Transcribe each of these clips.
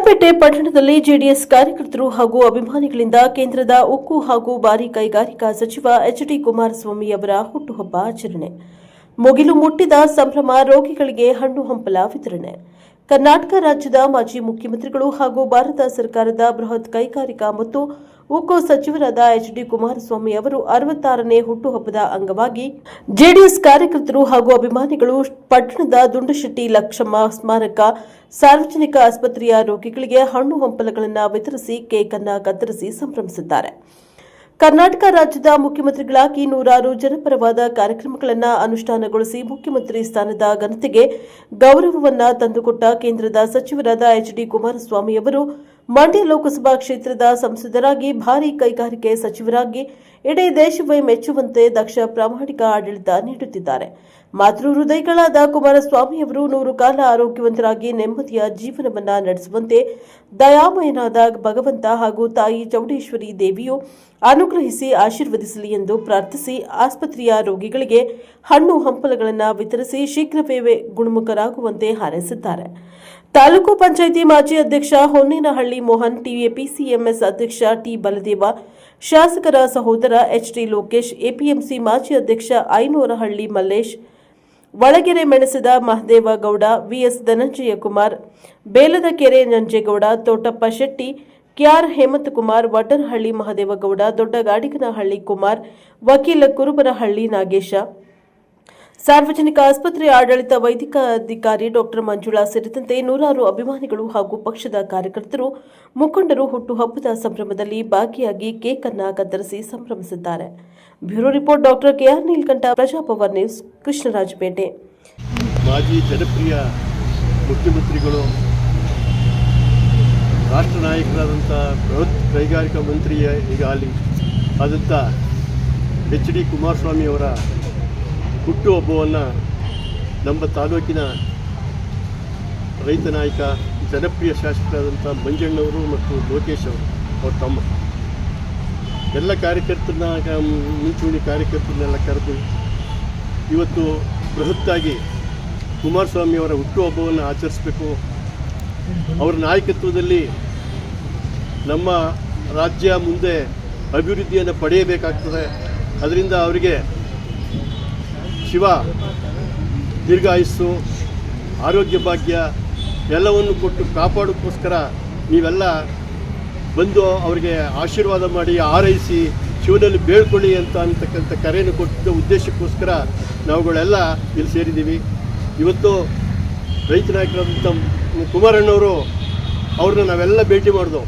ಕೆಆರ್ಪೇಟೆ ಪಟ್ಟಣದಲ್ಲಿ ಜೆಡಿಎಸ್ ಕಾರ್ಯಕರ್ತರು ಹಾಗೂ ಅಭಿಮಾನಿಗಳಿಂದ ಕೇಂದ್ರದ ಉಕ್ಕು ಹಾಗೂ ಭಾರೀ ಕೈಗಾರಿಕಾ ಸಚಿವ ಎಚ್ಡಿ ಕುಮಾರಸ್ವಾಮಿ ಅವರ ಹುಟ್ಟುಹಬ್ಬ ಆಚರಣೆ. ಮುಗಿಲು ಮುಟ್ಟಿದ ಸಂಭ್ರಮ, ರೋಗಿಗಳಿಗೆ ಹಣ್ಣು ಹಂಪಲ ವಿತರಣೆ. ಕರ್ನಾಟಕ ರಾಜ್ಯದ ಮಾಜಿ ಮುಖ್ಯಮಂತ್ರಿಗಳು ಹಾಗೂ ಭಾರತ ಸರ್ಕಾರದ ಬೃಹತ್ ಕೈಗಾರಿಕಾ ಮತ್ತು ಉಕ್ಕು ಸಚಿವರಾದ ಎಚ್ಡಿ ಕುಮಾರಸ್ವಾಮಿ ಅವರು 66ನೇ ಹುಟ್ಟುಹಬ್ಬದ ಅಂಗವಾಗಿ ಜೆಡಿಎಸ್ ಕಾರ್ಯಕರ್ತರು ಹಾಗೂ ಅಭಿಮಾನಿಗಳು ಪಟ್ಟಣದ ದುಂಡಶೆಟ್ಟಿ ಲಕ್ಷಮ್ಮ ಸ್ಮಾರಕ ಸಾರ್ವಜನಿಕ ಆಸ್ಪತ್ರೆಯ ರೋಗಿಗಳಿಗೆ ಹಣ್ಣು ಹಂಪಲಗಳನ್ನು ವಿತರಿಸಿ ಕೇಕ್ ಅನ್ನು ಕತ್ತರಿಸಿ ಸಂಭ್ರಮಿಸಿದ್ದಾರೆ. ಕರ್ನಾಟಕ ರಾಜ್ಯದ ಮುಖ್ಯಮಂತ್ರಿಗಳಾಗಿ ನೂರಾರು ಜನಪರವಾದ ಕಾರ್ಯಕ್ರಮಗಳನ್ನು ಅನುಷ್ಠಾನಗೊಳಿಸಿ ಮುಖ್ಯಮಂತ್ರಿ ಸ್ಥಾನದ ಘನತೆಗೆ ಗೌರವವನ್ನು ತಂದುಕೊಟ್ಟ ಕೇಂದ್ರದ ಸಚಿವರಾದ ಎಚ್ಡಿ ಕುಮಾರಸ್ವಾಮಿ ಅವರು ಮಂಡ್ಯ ಲೋಕಸಭಾ ಕ್ಷೇತ್ರದ ಸಂಸದರಾಗಿ, ಭಾರೀ ಕೈಗಾರಿಕೆ ಸಚಿವರಾಗಿ ಇಡೀ ದೇಶವೇ ಮೆಚ್ಚುವಂತೆ ದಕ್ಷ ಪ್ರಾಮಾಣಿಕ ಆಡಳಿತ ನೀಡುತ್ತಿದ್ದಾರೆ. ಮಾತೃ ಹೃದಯಗಳಾದ ಕುಮಾರಸ್ವಾಮಿ ಅವರು 100 ಕಾಲ ಆರೋಗ್ಯವಂತರಾಗಿ ನೆಮ್ಮದಿಯ ಜೀವನವನ್ನ ನಡೆಸುವಂತೆ ದಯಾಮಯನಾದ ಭಗವಂತ ಹಾಗೂ ತಾಯಿ ಚೌಡೇಶ್ವರಿ ದೇವಿಯು ಅನುಗ್ರಹಿಸಿ ಆಶೀರ್ವದಿಸಲಿ ಎಂದು ಪ್ರಾರ್ಥಿಸಿ ಆಸ್ಪತ್ರೆಯ ರೋಗಿಗಳಿಗೆ ಹಣ್ಣು ಹಂಪಲಗಳನ್ನು ವಿತರಿಸಿ ಶೀಘ್ರವೇ ಗುಣಮುಖರಾಗುವಂತೆ ಹಾರೈಸಿದ್ದಾರೆ. ತಾಲೂಕು ಪಂಚಾಯಿತಿ ಮಾಜಿ ಅಧ್ಯಕ್ಷ ಹೊನ್ನೇನಹಳ್ಳಿ ಮೋಹನ್, ಟಿಎಪಿಸಿಎಂಎಸ್ ಅಧ್ಯಕ್ಷ ಟಿ ಬಲದೇವ, ಶಾಸಕರ ಸಹೋದರ ಎಚ್ಡಿ ಲೋಕೇಶ್, ಎಪಿಎಂಸಿ ಮಾಜಿ ಅಧ್ಯಕ್ಷ ಐನೂರಹಳ್ಳಿ ಮಲ್ಲೇಶ್, ಒಳಗೆರೆ ಮೆಣಸದ ಮಹದೇವಗೌಡ, ವಿಎಸ್ ಧನಂಜಯ ಕುಮಾರ್, ಬೇಲದಕೆರೆ ನಂಜೇಗೌಡ, ತೋಟಪ್ಪ ಶೆಟ್ಟಿ, ಕೆಆರ್ ಹೇಮಂತಕುಮಾರ್, ವಡ್ಡರಹಳ್ಳಿ ಮಹದೇವಗೌಡ, ದೊಡ್ಡಗಾಡಿಗನಹಳ್ಳಿ ಕುಮಾರ್, ವಕೀಲ ಕುರುಬರಹಳ್ಳಿ ನಾಗೇಶ, ಸಾರ್ವಜನಿಕ ಆಸ್ಪತ್ರೆ ಆಡಳಿತ ವೈದ್ಯಕಾಧಿಕಾರಿ ಡಾ ಮಂಜುಳಾ ಸೇರಿದಂತೆ ನೂರಾರು ಅಭಿಮಾನಿಗಳು ಹಾಗೂ ಪಕ್ಷದ ಕಾರ್ಯಕರ್ತರು, ಮುಖಂಡರು ಹುಟ್ಟುಹಬ್ಬದ ಸಂಭ್ರಮದಲ್ಲಿ ಭಾಗಿಯಾಗಿ ಕೇಕ್ ಅನ್ನು ಕತ್ತರಿಸಿ ಸಂಭ್ರಮಿಸಿದ್ದಾರೆ. ಬ್ಯೂರೋ ರಿಪೋರ್ಟ್ ಡಾ ಕೆಆರ್ ನೀಲಕಂಠ, ಪ್ರಜಾಪವರ್ ನ್ಯೂಸ್, ಕೃಷ್ಣರಾಜಪೇಟೆ. ಮಾಜಿ ಜನಪ್ರಿಯ ಮುಖ್ಯಮಂತ್ರಿಗಳು, ರಾಷ್ಟ್ರ ನಾಯಕರಾದಂಥ ಬೃಹತ್ ಕೈಗಾರಿಕಾ ಮಂತ್ರಿ ಈಗ ಆದಂಥ ಎಚ್ ಡಿ ಕುಮಾರಸ್ವಾಮಿ ಅವರ ಹುಟ್ಟುಹಬ್ಬವನ್ನು ನಮ್ಮ ತಾಲೂಕಿನ ರೈತ ನಾಯಕ, ಜನಪ್ರಿಯ ಶಾಸಕರಾದಂಥ ಮಂಜಣ್ಣವರು ಮತ್ತು ಲೋಕೇಶ್ ಅವರು, ಅವ್ರ ತಮ್ಮ ಎಲ್ಲ ಕಾರ್ಯಕರ್ತರನ್ನ, ಮುಂಚೂಣಿ ಕಾರ್ಯಕರ್ತರನ್ನೆಲ್ಲ ಕರೆದು ಇವತ್ತು ಬೃಹತ್ತಾಗಿ ಕುಮಾರಸ್ವಾಮಿಯವರ ಹುಟ್ಟುಹಬ್ಬವನ್ನು ಆಚರಿಸಬೇಕು. ಅವರ ನಾಯಕತ್ವದಲ್ಲಿ ನಮ್ಮ ರಾಜ್ಯ ಮುಂದೆ ಅಭಿವೃದ್ಧಿಯನ್ನು ಪಡೆಯಬೇಕಾಗ್ತದೆ. ಅದರಿಂದ ಅವರಿಗೆ ಶಿವ ದೀರ್ಘಾಯುಸ್ಸು, ಆರೋಗ್ಯ ಭಾಗ್ಯ ಎಲ್ಲವನ್ನು ಕೊಟ್ಟು ಕಾಪಾಡೋಕ್ಕೋಸ್ಕರ ನೀವೆಲ್ಲ ಬಂದು ಅವರಿಗೆ ಆಶೀರ್ವಾದ ಮಾಡಿ ಹಾರೈಸಿ ಶಿವನಲ್ಲಿ ಬೇಳ್ಕೊಳ್ಳಿ ಅಂತಕ್ಕಂಥ ಕರೆಯನ್ನು ಕೊಟ್ಟಿದ್ದ ಉದ್ದೇಶಕ್ಕೋಸ್ಕರ ನಾವುಗಳೆಲ್ಲ ಇಲ್ಲಿ ಸೇರಿದ್ದೀವಿ. ಇವತ್ತು ರೈತ ನಾಯಕರಾದಂಥ ಕುಮಾರಣ್ಣವರು ಅವ್ರನ್ನ ನಾವೆಲ್ಲ ಭೇಟಿ ಮಾಡಿದೆವು.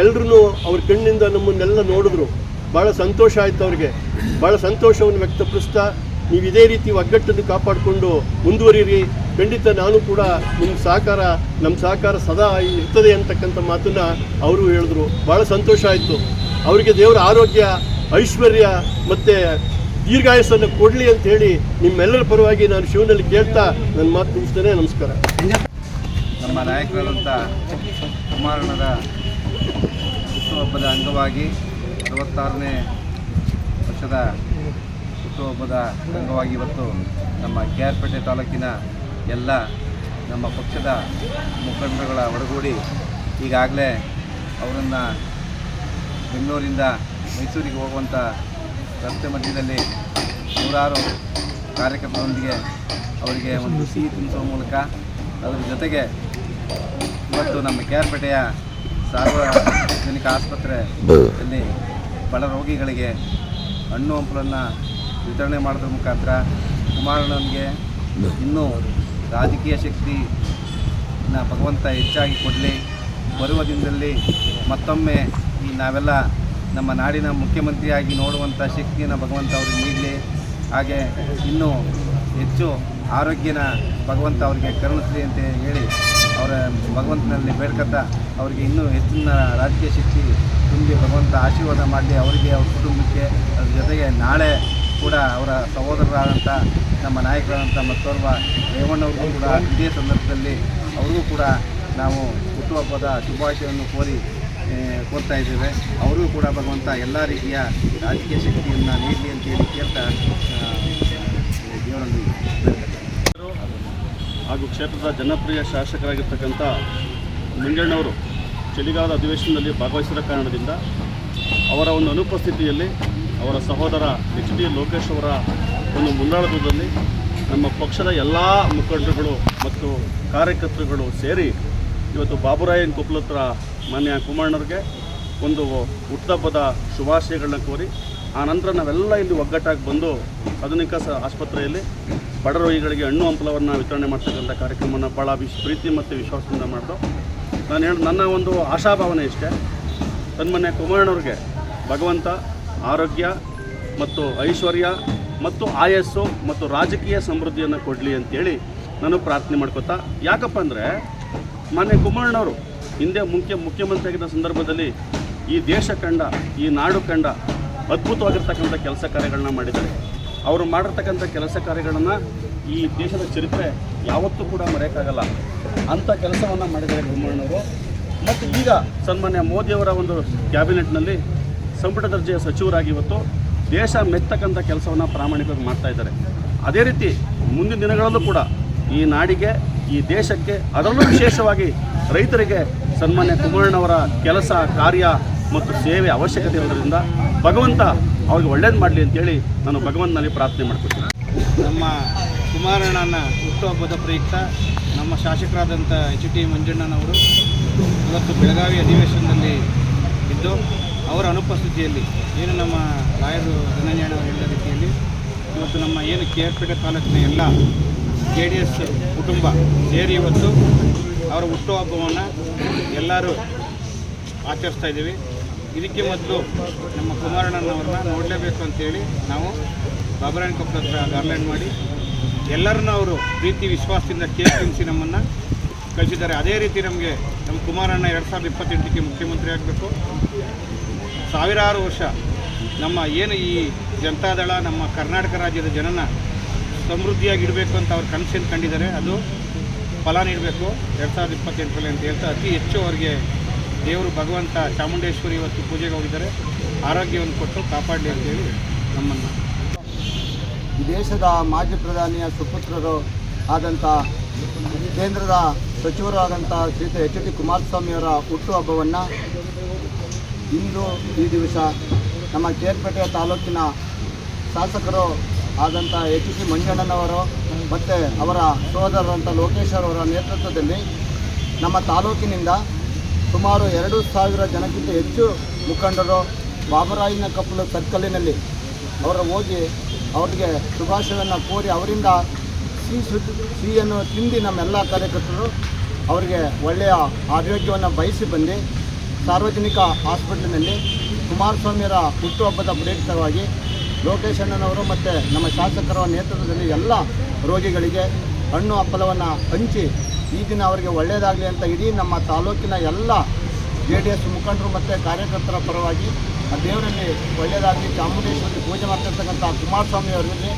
ಎಲ್ಲರೂ ಅವ್ರ ಕಣ್ಣಿಂದ ನಮ್ಮನ್ನೆಲ್ಲ ನೋಡಿದ್ರು. ಭಾಳ ಸಂತೋಷ ಆಯಿತು. ಅವ್ರಿಗೆ ಭಾಳ ಸಂತೋಷವನ್ನು ವ್ಯಕ್ತಪಡಿಸ್ತಾ, ನೀವು ಇದೇ ರೀತಿ ಒಗ್ಗಟ್ಟನ್ನು ಕಾಪಾಡಿಕೊಂಡು ಮುಂದುವರಿಯಿರಿ, ಖಂಡಿತ ನಾನು ಕೂಡ ನಿಮ್ಮ ಸಹಕಾರ ಸದಾ ಇರ್ತದೆ ಅಂತಕ್ಕಂಥ ಮಾತನ್ನು ಅವರು ಹೇಳಿದ್ರು. ಭಾಳ ಸಂತೋಷ ಆಯಿತು. ಅವರಿಗೆ ದೇವರ ಆರೋಗ್ಯ, ಐಶ್ವರ್ಯ ಮತ್ತು ದೀರ್ಘಾಯಸ್ಸನ್ನು ಕೊಡಲಿ ಅಂತ ಹೇಳಿ ನಿಮ್ಮೆಲ್ಲರ ಪರವಾಗಿ ನಾನು ಶಿವನಲ್ಲಿ ಕೇಳ್ತಾ ನನ್ನ ಮಾತು ಮುಗಿಸ್ತೇನೆ. ನಮಸ್ಕಾರ. ನಮ್ಮ ನಾಯಕರಾದಂಥ ಕುಮಾರಣ್ಣರ ಹುಟ್ಟುಹಬ್ಬದ ಅಂಗವಾಗಿ 66ನೇ ವರ್ಷದ ಹುಟ್ಟುಹಬ್ಬದ ಅಂಗವಾಗಿ ಇವತ್ತು ನಮ್ಮ ಕೆಆರ್ಪೇಟೆ ತಾಲೂಕಿನ ಎಲ್ಲ ನಮ್ಮ ಪಕ್ಷದ ಮುಖಂಡರುಗಳ ಒಡಗೂಡಿ ಈಗಾಗಲೇ ಅವರನ್ನು ಬೆಂಗಳೂರಿಂದ ಮೈಸೂರಿಗೆ ಹೋಗುವಂಥ ರಸ್ತೆ ಮಧ್ಯದಲ್ಲಿ ನೂರಾರು ಕಾರ್ಯಕರ್ತರೊಂದಿಗೆ ಅವರಿಗೆ ಒಂದು ಸಿಹಿ ತಿನ್ನಿಸುವ ಮೂಲಕ, ಅದರ ಜೊತೆಗೆ ಇವತ್ತು ನಮ್ಮ ಕೆಆರ್ಪೇಟೆಯ ಸಾರ್ವಜನಿಕ ಆಸ್ಪತ್ರೆಯಲ್ಲಿ ಬಡ ರೋಗಿಗಳಿಗೆ ಹಣ್ಣು ಹಂಪಲನ್ನು ವಿತರಣೆ ಮಾಡೋದ್ರ ಮುಖಾಂತರ ಕುಮಾರಣ್ಣನಿಗೆ ಇನ್ನೂ ರಾಜಕೀಯ ಶಕ್ತಿನ ಭಗವಂತ ಹೆಚ್ಚಾಗಿ ಕೊಡಲಿ. ಬರುವ ದಿನದಲ್ಲಿ ಮತ್ತೊಮ್ಮೆ ನಾವೆಲ್ಲ ನಮ್ಮ ನಾಡಿನ ಮುಖ್ಯಮಂತ್ರಿಯಾಗಿ ನೋಡುವಂಥ ಶಕ್ತಿಯನ್ನು ಭಗವಂತ ಅವರಿಗೆ ನೀಡಲಿ. ಹಾಗೆ ಇನ್ನೂ ಹೆಚ್ಚು ಆರೋಗ್ಯನ ಭಗವಂತ ಅವರಿಗೆ ಕರುಣಿಸಲಿ ಅಂತ ಹೇಳಿ ಅವರ ಭಗವಂತನಲ್ಲಿ ಬೇಡ್ಕೊತ ಅವರಿಗೆ ಇನ್ನೂ ಹೆಚ್ಚಿನ ರಾಜಕೀಯ ಶಕ್ತಿ ತುಂಬಿ ಭಗವಂತ ಆಶೀರ್ವಾದ ಮಾಡಲಿ ಅವರಿಗೆ, ಅವ್ರ ಕುಟುಂಬಕ್ಕೆ. ಅದ್ರ ಜೊತೆಗೆ ನಾಳೆ ಕೂಡ ಅವರ ಸಹೋದರರಾದಂಥ ನಮ್ಮ ನಾಯಕರಾದಂಥ ಮತ್ತೋರ್ವ ರೇವಣ್ಣವ್ರಿಗೂ ಕೂಡ ಇದೇ ಸಂದರ್ಭದಲ್ಲಿ ಅವ್ರಿಗೂ ಕೂಡ ನಾವು ಹುಟ್ಟುಹಬ್ಬದ ಶುಭಾಶಯವನ್ನು ಕೋರ್ತಾ ಇದ್ದೇವೆ. ಅವರಿಗೂ ಕೂಡ ಭಗವಂತ ಎಲ್ಲ ರೀತಿಯ ರಾಜಕೀಯ ಶಕ್ತಿಯನ್ನು ನೀಡಲಿ ಅಂತೇಳಿ ಕೇಳ್ತಾ ದೇವರಲ್ಲಿ ಹಾಗೂ ಕ್ಷೇತ್ರದ ಜನಪ್ರಿಯ ಶಾಸಕರಾಗಿರ್ತಕ್ಕಂಥ ಮಂಜಣ್ಣವರು ಚಳಿಗಾಲದ ಅಧಿವೇಶನದಲ್ಲಿ ಭಾಗವಹಿಸಿದ ಕಾರಣದಿಂದ ಅವರ ಒಂದು ಅನುಪಸ್ಥಿತಿಯಲ್ಲಿ ಅವರ ಸಹೋದರ ಎಚ್ ಡಿ ಲೋಕೇಶ್ ಅವರ ಒಂದು ಮುಂದಾಳತ್ವದಲ್ಲಿ ನಮ್ಮ ಪಕ್ಷದ ಎಲ್ಲ ಮುಖಂಡರುಗಳು ಮತ್ತು ಕಾರ್ಯಕರ್ತರುಗಳು ಸೇರಿ ಇವತ್ತು ಬಾಬುರಾಯನ್ ಕೊಪ್ಪಳತ್ರ ಮಾನ್ಯ ಕುಮಾರಣ್ಣವ್ರಿಗೆ ಒಂದು ಹುಟ್ಟುಹಬ್ಬದ ಶುಭಾಶಯಗಳನ್ನ ಕೋರಿ ಆ ನಂತರ ನಾವೆಲ್ಲ ಇಲ್ಲಿ ಒಗ್ಗಟ್ಟಾಗಿ ಬಂದು ಆಧುನಿಕ ಆಸ್ಪತ್ರೆಯಲ್ಲಿ ಬಡ ರೋಗಿಗಳಿಗೆ ಹಣ್ಣು ಹಂಪಲವನ್ನು ವಿತರಣೆ ಮಾಡ್ತಕ್ಕಂಥ ಕಾರ್ಯಕ್ರಮವನ್ನು ಭಾಳ ಪ್ರೀತಿ ಮತ್ತು ವಿಶ್ವಾಸದಿಂದ ಮಾಡಿದು. ನನ್ನ ಒಂದು ಆಶಾಭಾವನೆ ಇಷ್ಟೇ, ತನ್ಮನ್ಯ ಕುಮಾರಣ್ಣವ್ರಿಗೆ ಭಗವಂತ ಆರೋಗ್ಯ ಮತ್ತು ಐಶ್ವರ್ಯ ಮತ್ತು ಆಯಸ್ಸು ಮತ್ತು ರಾಜಕೀಯ ಸಮೃದ್ಧಿಯನ್ನು ಕೊಡಲಿ ಅಂತೇಳಿ ನಾನು ಪ್ರಾರ್ಥನೆ ಮಾಡ್ಕೊತಾ. ಯಾಕಪ್ಪ ಅಂದರೆ ಮಾನ್ಯ ಕುಮಾರಣ್ಣವರು ಹಿಂದೆ ಮುಖ್ಯಮಂತ್ರಿ ಆಗಿದ್ದ ಸಂದರ್ಭದಲ್ಲಿ ಈ ದೇಶ ಕಂಡ, ಈ ನಾಡು ಕಂಡ ಅದ್ಭುತವಾಗಿರ್ತಕ್ಕಂಥ ಕೆಲಸ ಕಾರ್ಯಗಳನ್ನ ಮಾಡಿದ್ದಾರೆ. ಅವರು ಮಾಡಿರ್ತಕ್ಕಂಥ ಕೆಲಸ ಕಾರ್ಯಗಳನ್ನು ಈ ದೇಶದ ಚರಿತ್ರೆ ಯಾವತ್ತೂ ಕೂಡ ಮರೆಯೋಕ್ಕಾಗಲ್ಲ. ಅಂಥ ಕೆಲಸವನ್ನು ಮಾಡಿದ್ದಾರೆ ಕುಮಾರಣ್ಣವರು. ಮತ್ತು ಈಗ ಸನ್ಮಾನ್ಯ ಮೋದಿಯವರ ಒಂದು ಕ್ಯಾಬಿನೆಟ್ನಲ್ಲಿ ಸಂಪುಟ ದರ್ಜೆಯ ಸಚಿವರಾಗಿ ಇವತ್ತು ದೇಶ ಮೆಚ್ಚತಕ್ಕಂಥ ಕೆಲಸವನ್ನು ಪ್ರಾಮಾಣಿಕವಾಗಿ ಮಾಡ್ತಾಯಿದ್ದಾರೆ. ಅದೇ ರೀತಿ ಮುಂದಿನ ದಿನಗಳಲ್ಲೂ ಕೂಡ ಈ ನಾಡಿಗೆ, ಈ ದೇಶಕ್ಕೆ, ಅದರಲ್ಲೂ ವಿಶೇಷವಾಗಿ ರೈತರಿಗೆ ಸನ್ಮಾನ್ಯ ಕುಮಾರಣ್ಣವರ ಕೆಲಸ ಕಾರ್ಯ ಮತ್ತು ಸೇವೆ ಅವಶ್ಯಕತೆ ಇರೋದರಿಂದ ಭಗವಂತ ಅವ್ರಿಗೆ ಒಳ್ಳೇದು ಮಾಡಲಿ ಅಂತೇಳಿ ನಾನು ಭಗವಂತನಲ್ಲಿ ಪ್ರಾರ್ಥನೆ ಮಾಡ್ಕೊತೀನಿ. ನಮ್ಮ ಕುಮಾರಣ್ಣನ ಹುಟ್ಟುಹಬ್ಬದ ಪ್ರಯುಕ್ತ ನಮ್ಮ ಶಾಸಕರಾದಂಥ ಎಚ್ ಟಿ ಮಂಜಣ್ಣನವರು ಇವತ್ತು ಬೆಳಗಾವಿ ಅಧಿವೇಶನದಲ್ಲಿ ಇದ್ದು ಅವರ ಅನುಪಸ್ಥಿತಿಯಲ್ಲಿ ಏನು ನಮ್ಮ ರಾಯರು ಧನಂಜಯನವರು ಹೇಳಿದ ರೀತಿಯಲ್ಲಿ ಇವತ್ತು ನಮ್ಮ ಏನು KR ತಾಲೂಕಿನ ಎಲ್ಲ JDS ಕುಟುಂಬ ಸೇರಿ ಇವತ್ತು ಅವರ ಹುಟ್ಟುಹಬ್ಬವನ್ನು ಎಲ್ಲರೂ ಆಚರಿಸ್ತಾ ಇದ್ದೀವಿ. ಇದಕ್ಕೆ ಮೊದಲು ನಮ್ಮ ಕುಮಾರಣ್ಣನವ್ರನ್ನ ನೋಡಲೇಬೇಕು ಅಂತೇಳಿ ನಾವು ಬಾಬುರಾಯನ್ ಕೊಪ್ಪಳ ಹತ್ರ ಗಾರ್ಲ್ಯಾಂಡ್ ಮಾಡಿ ಎಲ್ಲರನ್ನೂ ಅವರು ಪ್ರೀತಿ ವಿಶ್ವಾಸದಿಂದ ಕೇಕ್ ತಿನ್ನಿಸಿ ನಮ್ಮನ್ನು ಕಳಿಸಿದ್ದಾರೆ. ಅದೇ ರೀತಿ ನಮಗೆ ನಮ್ಮ ಕುಮಾರಣ್ಣ 2028ಕ್ಕೆ ಮುಖ್ಯಮಂತ್ರಿ ಆಗಬೇಕು. ಸಾವಿರಾರು ವರ್ಷ ನಮ್ಮ ಏನು ಈ ಜನತಾದಳ ನಮ್ಮ ಕರ್ನಾಟಕ ರಾಜ್ಯದ ಜನನ ಸಮೃದ್ಧಿಯಾಗಿಡಬೇಕು ಅಂತ ಅವ್ರು ಕನಸನ್ನು ಕಂಡಿದ್ದಾರೆ. ಅದು ಫಲ ನೀಡಬೇಕು 2028ರಲ್ಲಿ ಅಂತ ಹೇಳ್ತಾ ಅತಿ ಹೆಚ್ಚು ಅವರಿಗೆ ದೇವರು ಭಗವಂತ ಚಾಮುಂಡೇಶ್ವರಿ ಇವತ್ತು ಪೂಜೆಗೆ ಹೋಗಿದ್ದಾರೆ. ಆರೋಗ್ಯವನ್ನು ಕೊಟ್ಟು ಕಾಪಾಡಲಿ ಅಂತೇಳಿ ನಮ್ಮನ್ನು. ಈ ದೇಶದ ಮಾಜಿ ಪ್ರಧಾನಿಯ ಸುಪುತ್ರರು ಆದಂಥ ಕೇಂದ್ರದ ಸಚಿವರು ಆದಂಥ ಶ್ರೀಯುತ ಎಚ್ ಡಿ ಕುಮಾರಸ್ವಾಮಿಯವರ ಹುಟ್ಟುಹಬ್ಬವನ್ನು ಇಂದು ಈ ದಿವಸ ನಮ್ಮ ಕೇರ್ಪೇಟೆ ತಾಲೂಕಿನ ಶಾಸಕರು ಆದಂಥ ಎಚ್ ಟಿ ಮಂಜಣ್ಣನವರು ಮತ್ತು ಅವರ ಸಹೋದರರಂಥ ಲೋಕೇಶ್ ಅವರ ನೇತೃತ್ವದಲ್ಲಿ ನಮ್ಮ ತಾಲೂಕಿನಿಂದ ಸುಮಾರು 2,000 ಜನಕ್ಕಿಂತ ಹೆಚ್ಚು ಮುಖಂಡರು ಬಾಬುರಾಯನ ಕೊಪ್ಪಳ ಸರ್ಕಲಿನಲ್ಲಿ ಹೋಗಿ ಅವರಿಗೆ ಶುಭಾಶಯವನ್ನು ಕೋರಿ ಅವರಿಂದ ಸಿಹಿಯನ್ನು ತಿಂದು ನಮ್ಮೆಲ್ಲ ಕಾರ್ಯಕರ್ತರು ಅವರಿಗೆ ಒಳ್ಳೆಯ ಆರೋಗ್ಯವನ್ನು ಬಯಸಿ ಬಂದು ಸಾರ್ವಜನಿಕ ಹಾಸ್ಪಿಟಲ್ನಲ್ಲಿ ಕುಮಾರಸ್ವಾಮಿಯವರ ಹುಟ್ಟುಹಬ್ಬದ ಪ್ರಯುಕ್ತವಾಗಿ ಲೋಕೇಶ್ ಅಣ್ಣನವರು ಮತ್ತು ನಮ್ಮ ಶಾಸಕರ ನೇತೃತ್ವದಲ್ಲಿ ಎಲ್ಲ ರೋಗಿಗಳಿಗೆ ಹಣ್ಣು ಹಪ್ಪಲವನ್ನು ಹಂಚಿ ಈ ದಿನ ಅವರಿಗೆ ಒಳ್ಳೆಯದಾಗಲಿ ಅಂತ ಇಡೀ ನಮ್ಮ ತಾಲೂಕಿನ ಎಲ್ಲ JDS ಮುಖಂಡರು ಮತ್ತು ಕಾರ್ಯಕರ್ತರ ಪರವಾಗಿ ಆ ದೇವರಲ್ಲಿ ಒಳ್ಳೆಯದಾಗಲಿ ಚಾಮುಂಡೇಶ್ವರಿ ಪೂಜೆ ಮಾಡ್ತಿರ್ತಕ್ಕಂಥ ಕುಮಾರಸ್ವಾಮಿ ಅವರಲ್ಲಿ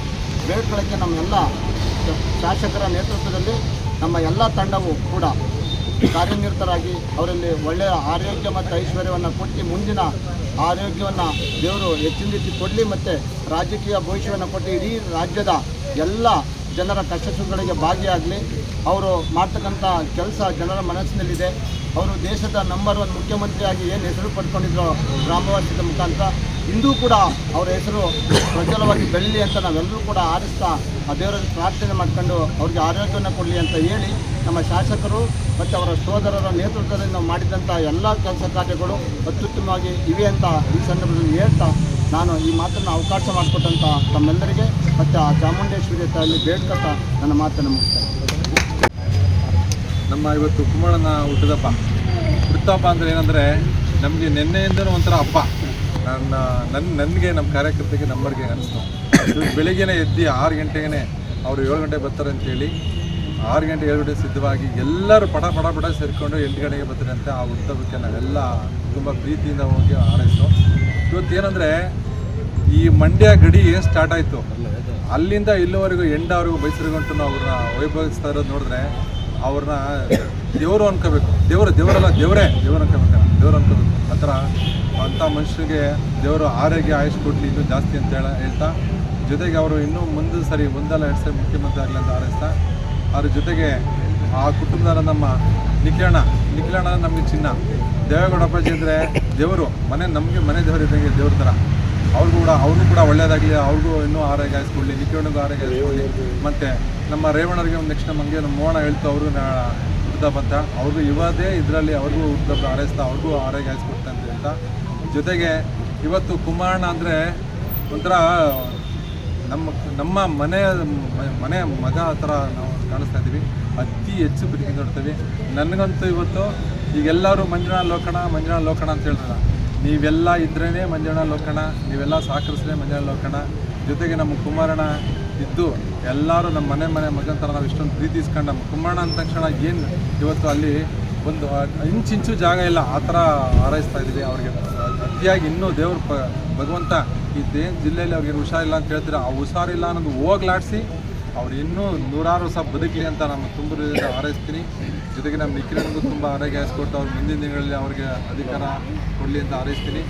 ಬೇಡ್ಕೊಳ್ಳೋಕ್ಕೆ ನಮ್ಮೆಲ್ಲ ಶಾಸಕರ ನೇತೃತ್ವದಲ್ಲಿ ನಮ್ಮ ಎಲ್ಲ ತಂಡವು ಕೂಡ ಕಾರ್ಯನಿರತರಾಗಿ ಅವರಲ್ಲಿ ಒಳ್ಳೆಯ ಆರೋಗ್ಯ ಮತ್ತು ಐಶ್ವರ್ಯವನ್ನು ಕೊಟ್ಟು ಮುಂದಿನ ಆರೋಗ್ಯವನ್ನು ದೇವರು ಹೆಚ್ಚಿನ ರೀತಿ ಕೊಡಲಿ ಮತ್ತು ರಾಜಕೀಯ ಭವಿಷ್ಯವನ್ನು ಕೊಟ್ಟು ಇಡೀ ರಾಜ್ಯದ ಎಲ್ಲ ಜನರ ಕಷ್ಟ ಸುಖಗಳಿಗೆ ಭಾಗಿಯಾಗಲಿ. ಅವರು ಮಾಡ್ತಕ್ಕಂಥ ಕೆಲಸ ಜನರ ಮನಸ್ಸಿನಲ್ಲಿದೆ. ಅವರು ದೇಶದ ನಂಬರ್ 1 ಮುಖ್ಯಮಂತ್ರಿಯಾಗಿ ಏನು ಹೆಸರು ಪಡ್ಕೊಂಡಿದ್ರು ಗ್ರಾಮವಾಸ್ಯದ ಮುಖಾಂತರ, ಇಂದೂ ಕೂಡ ಅವರ ಹೆಸರು ಪ್ರಜ್ವಲವಾಗಿ ಬೆಳೀಲಿ ಅಂತ ನಾವೆಲ್ಲರೂ ಕೂಡ ಆರಿಸ್ತಾ ಆ ದೇವರಲ್ಲಿ ಪ್ರಾರ್ಥನೆ ಮಾಡ್ಕೊಂಡು ಅವ್ರಿಗೆ ಆರೋಗ್ಯವನ್ನು ಕೊಡಲಿ ಅಂತ ಹೇಳಿ ನಮ್ಮ ಶಾಸಕರು ಮತ್ತು ಅವರ ಸೋದರರ ನೇತೃತ್ವದಲ್ಲಿ ನಾವು ಮಾಡಿದಂಥ ಎಲ್ಲ ಕೆಲಸ ಕಾರ್ಯಗಳು ಅತ್ಯುತ್ತಮವಾಗಿ ಇವೆ ಅಂತ ಈ ಸಂದರ್ಭದಲ್ಲಿ ಹೇಳ್ತಾ ನಾನು ಈ ಮಾತನ್ನು ಅವಕಾಶ ಮಾಡಿಕೊಟ್ಟಂಥ ತಮ್ಮೆಲ್ಲರಿಗೆ ಮತ್ತು ಆ ಚಾಮುಂಡೇಶ್ವರಿ ತಾಯಲ್ಲಿ ಬೇಡ್ಕೊತಾ ನನ್ನ ಮಾತನ್ನು ಮುಗಿಸ್ತಾ ನಮ್ಮ ಇವತ್ತು ಕುಮಾರಣ್ಣನ ಹುಟ್ಟುಹಬ್ಬ ಅಂದರೆ ಏನಂದರೆ ನಮಗೆ ನಿನ್ನೆಯಿಂದನೂ ಒಂಥರ ಹಬ್ಬ. ನನಗೆ ನಮ್ಮ ಕಾರ್ಯಕರ್ತರಿಗೆ ನಂಬರ್ಗೆ ಅನಿಸ್ತು. ಬೆಳಿಗ್ಗೆನೇ ಎದ್ದು 6 ಗಂಟೆಗೆ ಅವರು 7 ಗಂಟೆಗೆ ಬರ್ತಾರೆ ಅಂತೇಳಿ 6 ಗಂಟೆ 7 ಗಂಟೆ ಸಿದ್ಧವಾಗಿ ಎಲ್ಲರೂ ಪಡ ಸೇರಿಕೊಂಡು 8 ಗಂಟೆಗೆ ಬರ್ತಾರೆ ಅಂತ ಆ ಹುಟ್ಟುಹಬ್ಬಕ್ಕೆ ನಾವೆಲ್ಲ ತುಂಬ ಪ್ರೀತಿಯಿಂದ ಹೋಗಿ ಹಾರೈಸು. ಇವತ್ತೇನೆಂದರೆ ಈ ಮಂಡ್ಯ ಗಡಿ ಏನು ಸ್ಟಾರ್ಟ್ ಆಯಿತು ಅಲ್ಲಿಂದ ಇಲ್ಲಿವರೆಗೂ ಎಂಡವರೆಗೂ ಮೈಸೂರಿಗಂಟು ಅವ್ರನ್ನ ವೈಭವಿಸ್ತಾ ಇರೋದು ನೋಡಿದ್ರೆ ಅವ್ರನ್ನ ದೇವರು ಅನ್ಕೋಬೇಕು. ದೇವರಲ್ಲ ದೇವರೇ ಅನ್ಕೋಬೇಕು. ಆ ಥರ ಅಂಥ ಮನುಷ್ಯರಿಗೆ ದೇವರು ಆರೋಗ್ಯ ಆಯುಷ್ ಕೊಡಲಿ ಇನ್ನೂ ಜಾಸ್ತಿ ಅಂತ ಹೇಳ್ತಾ, ಜೊತೆಗೆ ಅವರು ಇನ್ನೂ ಮುಂದೆ ಸರಿ ಒಂದಲ್ಲ 2 ಸರಿ ಮುಖ್ಯಮಂತ್ರಿ ಆಗಲಿ ಅಂತ ಹಾರೈಸ್ತಾ, ಅದ್ರ ಜೊತೆಗೆ ಆ ಕುಟುಂಬದ ನಮ್ಮ ನಿಖಿಲಣ್ಣ ನಿಖಿಲಣ್ಣ ನಮಗೆ ಚಿನ್ನ. ದೇವೇಗೌಡ ಅಪ್ಪಾಜಿ ಅಂದರೆ ದೇವರು, ನಮಗೆ ಮನೆ ದೇವರು ಇದ್ದಂಗೆ, ದೇವ್ರ ಥರ. ಅವ್ರಿಗೂ ಕೂಡ ಒಳ್ಳೇದಾಗಲಿ, ಅವ್ರಿಗೂ ಇನ್ನೂ ಆರೋಗ್ಯ ಹಾಯಿಸ್ಕೊಡ್ಲಿ, ನಿಖಿಲಣ್ಣಗೂ ಆರೋಗ್ಯ ಹಾಯಿಸ್ಕೊಡ್ಲಿ. ಮತ್ತು ನಮ್ಮ ರೇವಣ್ಣರಿಗೆ ನೆಕ್ಸ್ಟ್ ನಮಗೆ ನಮ್ಮ ಮೋಹನ ಹೇಳ್ತು, ಅವರು ಹುಟ್ಟುಹಬ್ಬ ಅಂತ, ಅವ್ರಿಗೂ ಇವತ್ತೇ ಇದರಲ್ಲಿ ಅವ್ರಿಗೂ ಹುಟ್ಟುಹಬ್ಬ ಹಾರೈಸ್ತಾ, ಅವ್ರಿಗೂ ಆರೋಗ್ಯ ಹಾಯಿಸ್ಕೊಡ್ತಾ ಅಂತ. ಜೊತೆಗೆ ಇವತ್ತು ಕುಮಾರಣ್ಣ ಅಂದರೆ ಒಂಥರ ನಮ್ಮ ಮನೆ ಮಗ ಥರ ನಾವು ಕಾಣಿಸ್ತಾ ಇದ್ದೀವಿ. ಅತಿ ಹೆಚ್ಚು ಪ್ರೀತಿ ನೋಡ್ತೀವಿ. ನನಗಂತೂ ಇವತ್ತು ಈಗೆಲ್ಲರೂ ಮಂಜುಳಾ ಲೋಕಣ ಅಂತ ಹೇಳಿದ್ರಲ್ಲ, ನೀವೆಲ್ಲ ಇದ್ರೇ ಮಂಜುಳಾ ಲೋಕಣ, ನೀವೆಲ್ಲ ಸಹಕರಿಸಿದ್ರೆ ಮಂಜುಳಾ ಲೋಕಣ. ಜೊತೆಗೆ ನಮ್ಮ ಕುಮಾರಣ್ಣ ಇದ್ದು ಎಲ್ಲರೂ ನಮ್ಮ ಮನೆ ಮಗನ ಥರ ನಾವು ಇಷ್ಟೊಂದು ಪ್ರೀತಿ ಇಸ್ಕೊಂಡು, ನಮ್ಮ ಕುಮಾರಣ್ಣ ಅಂದ ತಕ್ಷಣ ಏನು ಇವತ್ತು ಅಲ್ಲಿ ಒಂದು ಇಂಚಿಂಚು ಜಾಗ ಇಲ್ಲ, ಆ ಥರ ಹಾರೈಸ್ತಾ ಇದ್ದೀವಿ. ಅವ್ರಿಗೆ ಅತಿಯಾಗಿ ಇನ್ನೂ ದೇವ್ರ ಭಗವಂತ ಈ ಜಿಲ್ಲೆಯಲ್ಲಿ ಅವ್ರಿಗೆ ಹುಷಾರಿಲ್ಲ ಅಂತ ಹೇಳ್ತಾರೆ, ಆ ಹುಷಾರಿಲ್ಲ ಅನ್ನೋದು ಹೋಗ್ಲಾಡಿಸಿ ಅವ್ರು ಇನ್ನೂ 100 ವರ್ಷ ಬದುಕಲಿ ಅಂತ ನಾನು ತುಂಬ ಹಾರೈಸ್ತೀನಿ. ಜೊತೆಗೆ ನಮ್ಮ ನಿಖಿಲನಿಗೂ ತುಂಬ ಆರೋಗ್ಯ ಹಾಯಿಸ್ಕೊಟ್ಟು ಅವ್ರು ಮುಂದಿನ ದಿನಗಳಲ್ಲಿ ಅವ್ರಿಗೆ ಅಧಿಕಾರ ಕೊಡಲಿ ಅಂತ ಹಾರೈಸ್ತೀನಿ.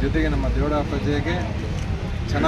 ಜೊತೆಗೆ ನಮ್ಮ ದೇವಡ ಅಪ್ಪಾಜಿಗೆ